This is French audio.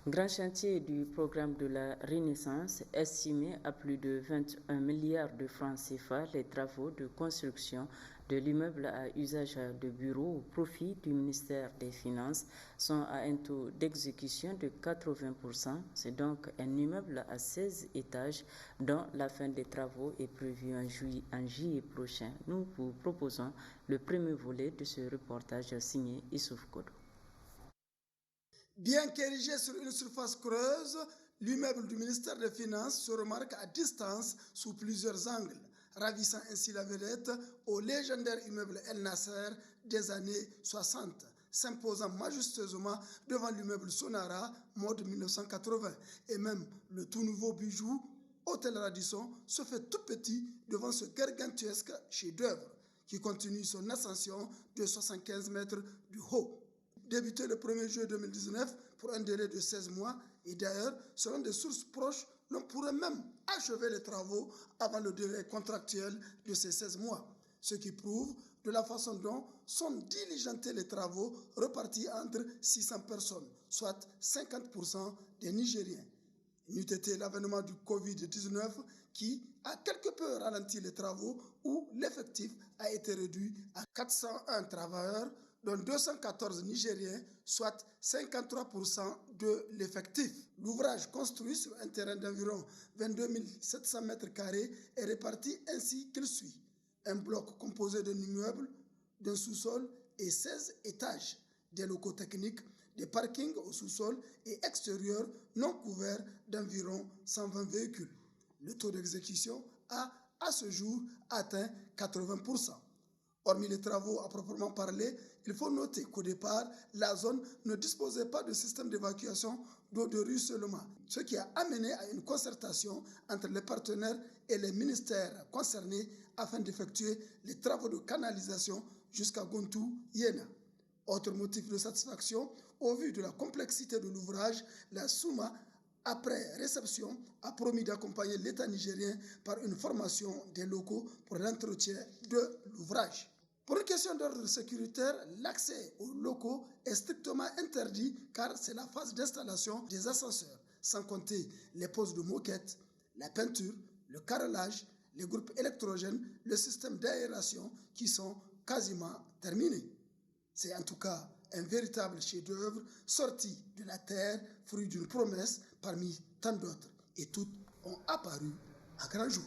Grand chantier du programme de la Renaissance, estimé à plus de 21 milliards de francs CFA, les travaux de construction de l'immeuble à usage de bureau au profit du ministère des Finances sont à un taux d'exécution de 80%. C'est donc un immeuble à 16 étages dont la fin des travaux est prévue en juillet prochain. Nous vous proposons le premier volet de ce reportage signé Issouf Kodo. Bien qu'érigé sur une surface creuse, l'immeuble du ministère des Finances se remarque à distance sous plusieurs angles, ravissant ainsi la vedette au légendaire immeuble El Nasser des années 60, s'imposant majestueusement devant l'immeuble Sonara, mode 1980, et même le tout nouveau bijou Hôtel Radisson se fait tout petit devant ce gargantuesque chef-d'œuvre qui continue son ascension de 75 mètres du haut. Débuté le 1er juillet 2019 pour un délai de 16 mois et d'ailleurs, selon des sources proches, l'on pourrait même achever les travaux avant le délai contractuel de ces 16 mois. Ce qui prouve de la façon dont sont diligentés les travaux repartis entre 600 personnes, soit 50% des Nigériens. N'eût été l'avènement du Covid-19 qui a quelque peu ralenti les travaux où l'effectif a été réduit à 401 travailleurs, dont 214 Nigériens, soit 53% de l'effectif. L'ouvrage construit sur un terrain d'environ 22 700 m² est réparti ainsi qu'il suit. Un bloc composé d'un immeuble, d'un sous-sol et 16 étages, des locaux techniques, des parkings au sous-sol et extérieurs non couverts d'environ 120 véhicules. Le taux d'exécution a, à ce jour, atteint 80%. Hormis les travaux à proprement parler, il faut noter qu'au départ, la zone ne disposait pas de système d'évacuation d'eau de ruissellement, ce qui a amené à une concertation entre les partenaires et les ministères concernés afin d'effectuer les travaux de canalisation jusqu'à Gontou-Yéna. Autre motif de satisfaction, au vu de la complexité de l'ouvrage, la SOUMA, après réception, a promis d'accompagner l'État nigérien par une formation des locaux pour l'entretien de l'ouvrage. Pour une question d'ordre sécuritaire, l'accès aux locaux est strictement interdit car c'est la phase d'installation des ascenseurs, sans compter les poses de moquettes, la peinture, le carrelage, les groupes électrogènes, le système d'aération qui sont quasiment terminés. C'est en tout cas un véritable chef-d'œuvre sorti de la terre, fruit d'une promesse parmi tant d'autres. Et toutes ont apparu à grand jour.